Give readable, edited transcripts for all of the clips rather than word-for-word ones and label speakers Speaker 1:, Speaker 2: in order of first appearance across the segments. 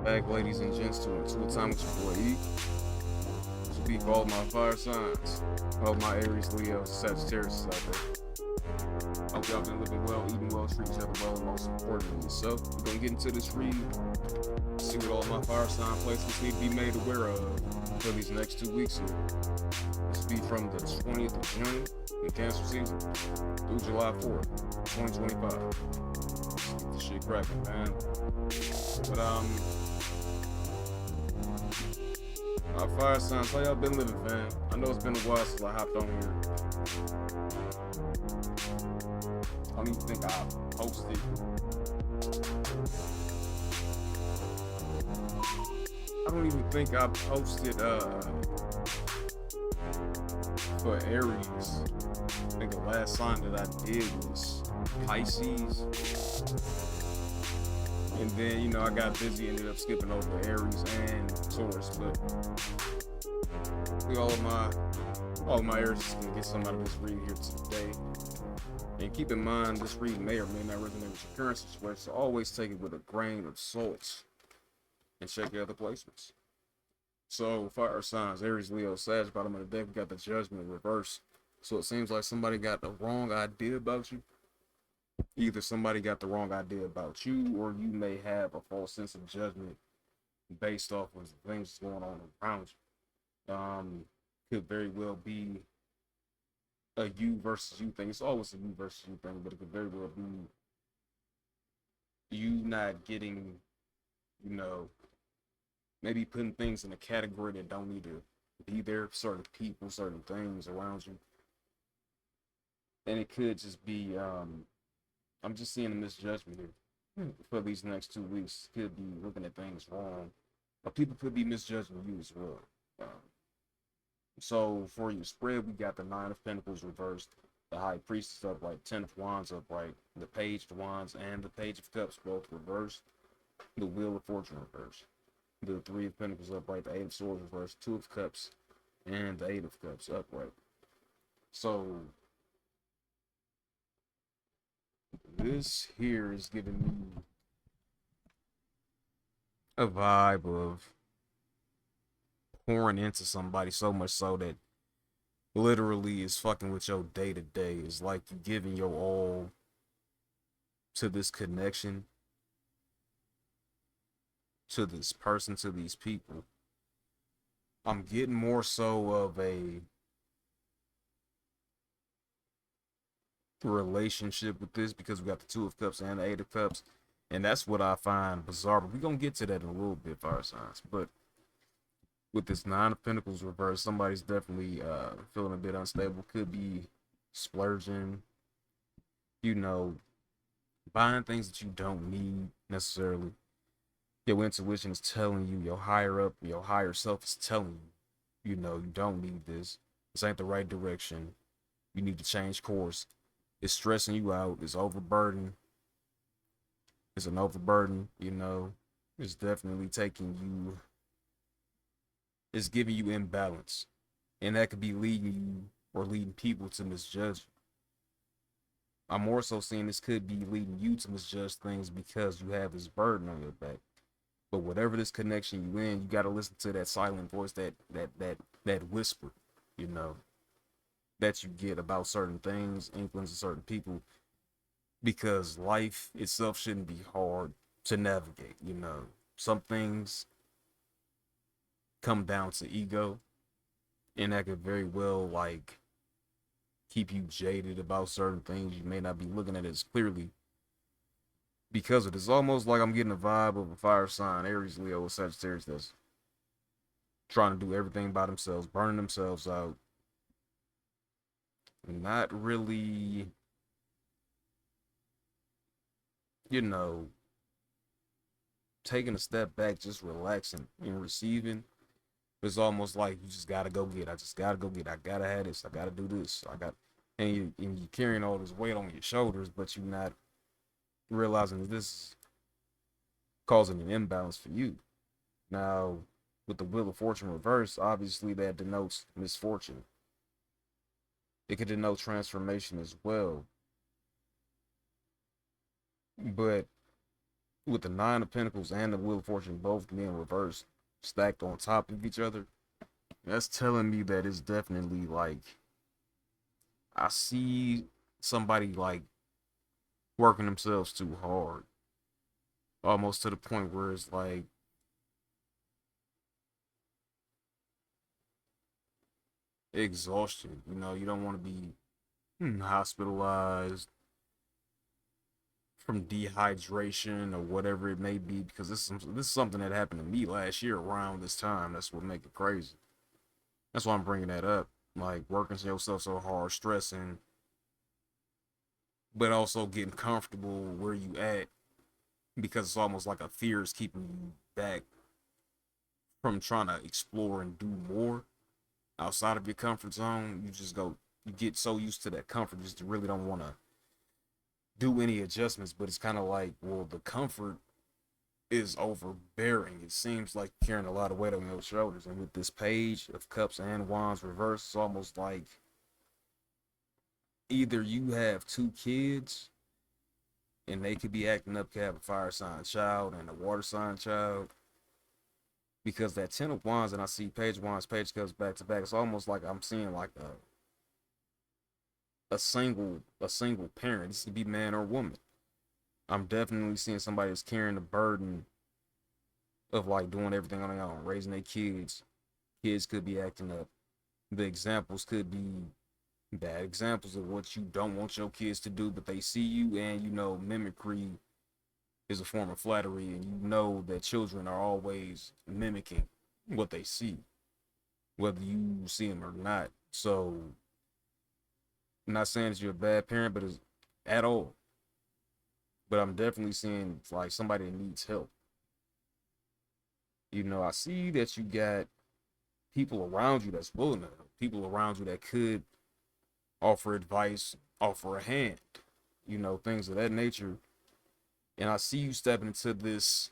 Speaker 1: Back, ladies and gents, to IntuiThyme with your boy E. This will be for all my fire signs, all my Aries, Leo, Sagittarius out there. Hope y'all been living well, eating well, treating each other well, and most importantly, yourself. We're gonna get into this read, see what all my fire sign placements need to be made aware of for these next 2 weeks here. This will be from the 20th of June, in Cancer season, through July 4th, 2025. Let's get this shit cracking, man. But fire signs, how y'all been living, fam? I know it's been a while since I hopped on here. I don't even think I posted. I don't even think I posted for Aries. I think the last sign that I did was Pisces. And then, you know, I got busy, ended up skipping over Aries and Taurus, but all of my Aries can get some out of this read here today. And keep in mind, this read may or may not resonate with your current situation, so always take it with a grain of salt and check your other placements. So, fire signs, Aries, Leo, Sag, bottom of the deck, we got the Judgment in reverse. So it seems like somebody got the wrong idea about you. Either somebody got the wrong idea about you, or you may have a false sense of judgment based off of things that's going on around you. Could very well be a you versus you thing. It's always a you versus you thing, but it could very well be you not getting, you know, maybe putting things in a category that don't need to be there, certain people, certain things around you. And it could just be, I'm just seeing a misjudgment here for these next 2 weeks. Could be looking at things wrong, but people could be misjudging you as well. So for your spread, we got the Nine of Pentacles reversed, the High Priestess upright, Ten of Wands upright, the Page of Wands, and the Page of Cups both reversed, the Wheel of Fortune reversed, the Three of Pentacles upright, the Eight of Swords reversed, Two of Cups, and the Eight of Cups upright. So this here is giving me a vibe of pouring into somebody so much so that literally is fucking with your day to day. It's like you giving your all to this connection, to this person, to these people. I'm getting more so of a relationship with this because we got the Two of Cups and the Eight of Cups, and that's what I find bizarre. But we're gonna get to that in a little bit, fire signs. But with this Nine of Pentacles reverse, somebody's definitely feeling a bit unstable. Could be splurging, you know, buying things that you don't need necessarily. Your intuition is telling you, your higher up, your higher self is telling you, you know, you don't need this. This ain't the right direction. You need to change course. It's stressing you out. It's overburden. It's an overburden, you know. It's definitely taking you, it's giving you imbalance. And that could be leading you or leading people to misjudge. I'm more so seeing this could be leading you to misjudge things because you have this burden on your back. But whatever this connection you in, you gotta listen to that silent voice, that whisper, you know, that you get about certain things, influence of certain people, because life itself shouldn't be hard to navigate, you know. Some things come down to ego, and that could very well like keep you jaded about certain things. You may not be looking at it as clearly because of it. It's almost like I'm getting a vibe of a fire sign, Aries, Leo, or Sagittarius that's trying to do everything by themselves, burning themselves out, not really, you know, taking a step back, just relaxing and receiving. It's almost like you just gotta go get. I just gotta go get. I gotta have this. I gotta do this. And you're carrying all this weight on your shoulders, but you're not realizing that this is causing an imbalance for you. Now, with the Wheel of Fortune reversed, obviously that denotes misfortune. It could denote transformation as well. But with the Nine of Pentacles and the Wheel of Fortune both being reversed, stacked on top of each other, that's telling me that it's definitely like I see somebody like working themselves too hard, almost to the point where it's like exhaustion. You know, you don't want to be hospitalized from dehydration or whatever it may be, because this is something that happened to me last year around this time. That's what make it crazy. That's why I'm bringing that up. Like working yourself so hard, stressing, but also getting comfortable where you at, because it's almost like a fear is keeping you back from trying to explore and do more outside of your comfort zone. You get so used to that comfort, just really don't want to do any adjustments. But it's kind of like, well, the comfort is overbearing. It seems like carrying a lot of weight on your shoulders. And with this Page of Cups and Wands reversed, it's almost like either you have two kids and they could be acting up, could have a fire sign child and a water sign child. Because that Ten of Wands and I see Page of Wands, Page of Cups back to back, it's almost like I'm seeing like a single parent. This could be man or woman. I'm definitely seeing somebody that's carrying the burden of like doing everything on their own, raising their kids. Kids could be acting up. The examples could be bad examples of what you don't want your kids to do, but they see you, and you know mimicry is a form of flattery, and you know that children are always mimicking what they see, whether you see them or not. So, I'm not saying that you're a bad parent, but it's at all. But I'm definitely seeing like somebody that needs help. You know, I see that you got people around you that's willing to help, people around you that could offer advice, offer a hand, you know, things of that nature. And I see you stepping into this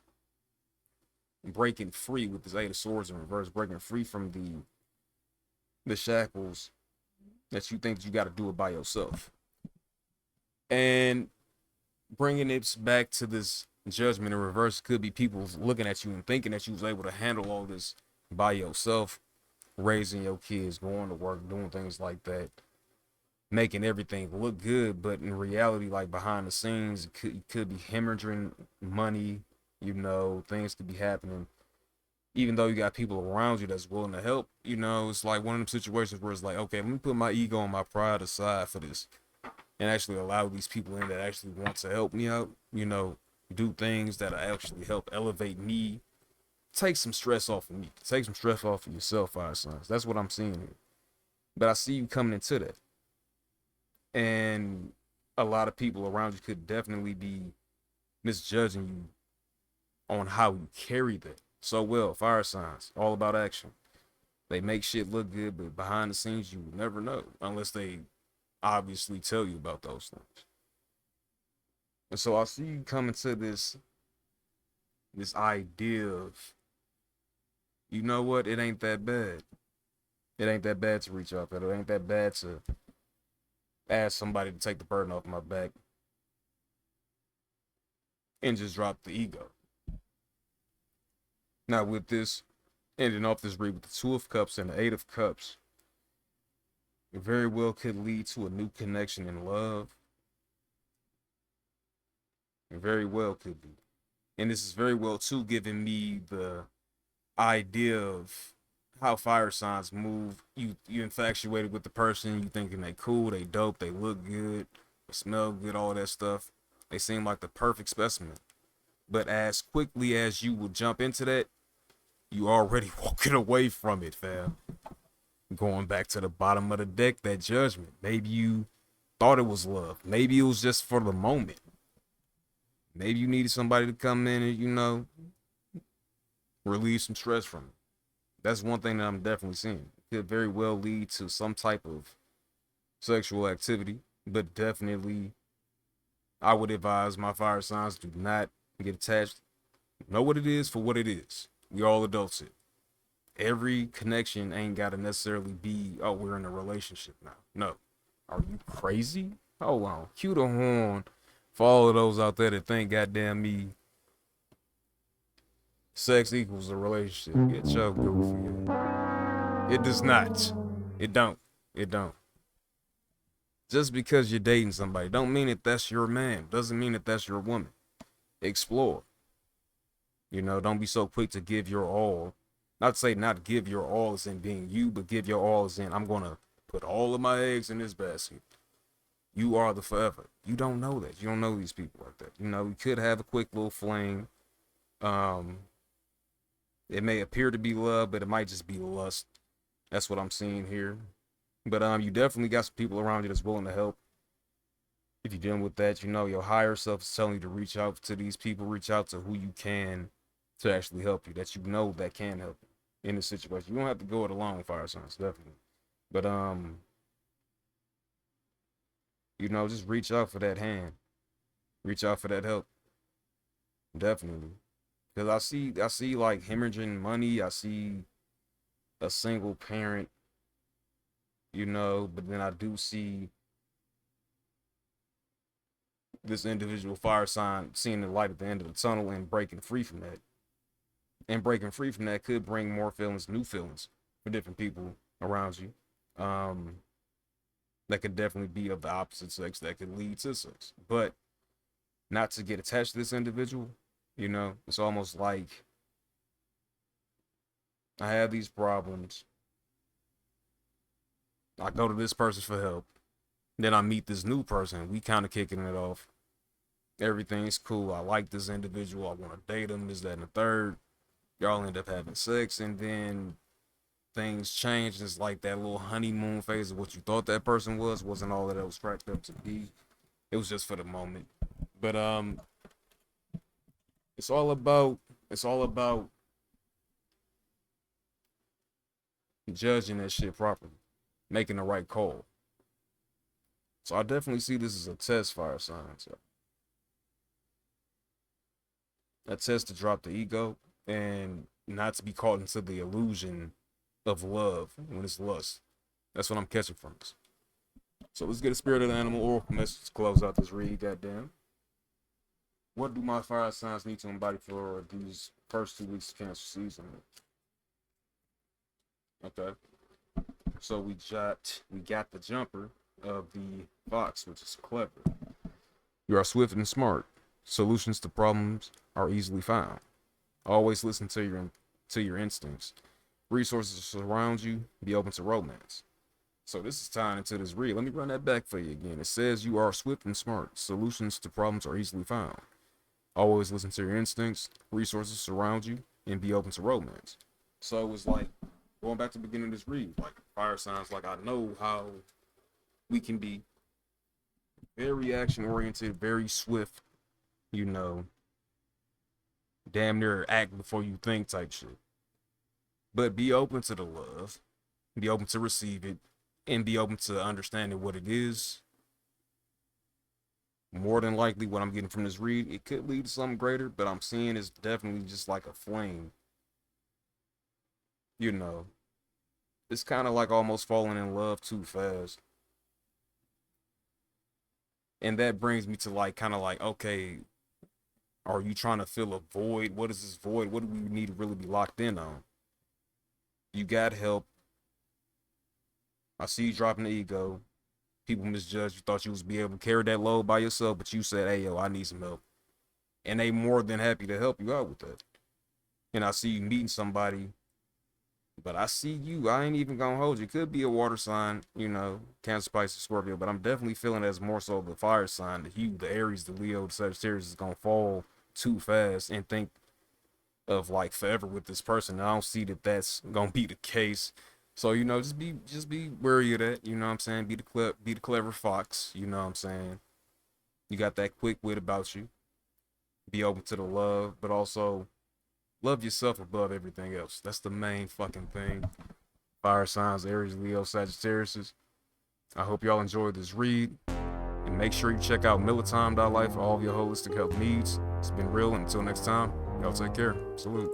Speaker 1: breaking free with this Eight of Swords in reverse, breaking free from the shackles that you think you got to do it by yourself, and bringing it back to this Judgment in reverse. Could be people looking at you and thinking that you was able to handle all this by yourself, raising your kids, going to work, doing things like that, making everything look good, but in reality, like behind the scenes, it could be hemorrhaging money. You know, things could be happening. Even though you got people around you that's willing to help, you know, it's like one of them situations where it's like, okay, let me put my ego and my pride aside for this, and actually allow these people in that actually want to help me out. You know, do things that actually help elevate me, take some stress off of me, take some stress off of yourself, fire signs. That's what I'm seeing here. But I see you coming into that, and a lot of people around you could definitely be misjudging you on how you carry that so well. Fire signs, all about action. They make shit look good, but behind the scenes, you will never know unless they obviously tell you about those things. And so I see you coming to this idea of, you know what, it ain't that bad. It ain't that bad to reach out. It ain't that bad to ask somebody to take the burden off my back and just drop the ego. Now with this ending off this read with the Two of Cups and the Eight of Cups, it very well could lead to a new connection in love. It very well could be. And this is very well too giving me the idea of how fire signs move. You infatuated with the person, you thinking they cool, they dope, they look good, they smell good, all that stuff. They seem like the perfect specimen. But as quickly as you will jump into that, you already walking away from it, fam. Going back to the bottom of the deck, that Judgment. Maybe you thought it was love. Maybe it was just for the moment. Maybe you needed somebody to come in and, you know, relieve some stress from it. That's one thing that I'm definitely seeing. It could very well lead to some type of sexual activity, but definitely I would advise my fire signs do not get attached. Know what it is for what it is. We all adults here. Every connection ain't gotta necessarily be, oh, we're in a relationship now. No. Are you crazy? Hold on. Cue the horn for all of those out there that think, goddamn me, sex equals a relationship. Get your goofy. It does not. It don't. It don't. Just because you're dating somebody don't mean that that's your man. Doesn't mean that that's your woman. Explore. You know, don't be so quick to give your all. Not to say not give your all as in being you, but give your all as in I'm gonna put all of my eggs in this basket. You are the forever. You don't know that. You don't know these people like that. You know, you could have a quick little flame. Um, it may appear to be love, but it might just be lust. That's what I'm seeing here. But you definitely got some people around you that's willing to help. If you're dealing with that, you know your higher self is telling you to reach out to these people, reach out to who you can to actually help you, that you know that can help you in this situation. You don't have to go it alone, fire signs, definitely. But you know, just reach out for that hand. Reach out for that help. Definitely. Because I see like hemorrhaging money. I see a single parent, you know, but then I do see this individual fire sign seeing the light at the end of the tunnel and breaking free from that. And breaking free from that could bring more feelings, new feelings for different people around you. Um, that could definitely be of the opposite sex that could lead to sex. But not to get attached to this individual, you know, it's almost like I have these problems. I go to this person for help. Then I meet this new person. We kind of kicking it off. Everything's cool. I like this individual. I want to date him. This, that, and the third. Y'all end up having sex, and then things change. It's like that little honeymoon phase of what you thought that person wasn't all that it was cracked up to be. It was just for the moment. But it's all about judging that shit properly, making the right call. So I definitely see this as a test, fire signs. A test to drop the ego and not to be caught into the illusion of love when it's lust. That's what I'm catching from this. So let's get a spirit of the animal oracle message to close out this read, goddamn. What do my fire signs need to embody for these first 2 weeks of Cancer season? Okay. So we got the jumper of the fox, which is clever. You are swift and smart. Solutions to problems are easily found. Always listen to your instincts. Resources surround you. Be open to romance. So this is tying into this read. Let me run that back for you again. It says you are swift and smart. Solutions to problems are easily found. Always listen to your instincts. Resources surround you, and be open to romance. So it was like going back to the beginning of this read, like fire signs. Like I know how we can be very action oriented, very swift. You know, damn near act before you think type shit. But be open to the love, be open to receive it, and be open to understanding what it is. More than likely, what I'm getting from this read, it could lead to something greater, but I'm seeing it's definitely just like a flame. You know, it's kind of like almost falling in love too fast. And that brings me to like, kind of like, okay, are you trying to fill a void? What is this void? What do we need to really be locked in on? You got help. I see you dropping the ego. People misjudged. You thought you was be able to carry that load by yourself, but you said, hey, yo, I need some help. And they more than happy to help you out with that. And I see you meeting somebody, but I see you. I ain't even gonna hold you. Could be a water sign, you know, Cancer, Pisces, Scorpio, but I'm definitely feeling as more so the fire sign, the Hue, the Aries, the Leo, the Sagittarius is gonna fall too fast and think of like forever with this person. And I don't see that that's gonna be the case. So, you know, just be wary of that. You know what I'm saying? Be the clever fox. You know what I'm saying? You got that quick wit about you. Be open to the love, but also love yourself above everything else. That's the main fucking thing. Fire signs, Aries, Leo, Sagittarius. I hope y'all enjoyed this read. And make sure you check out IntuiThyme.life for all of your holistic health needs. It's been real, and until next time, y'all take care. Salute.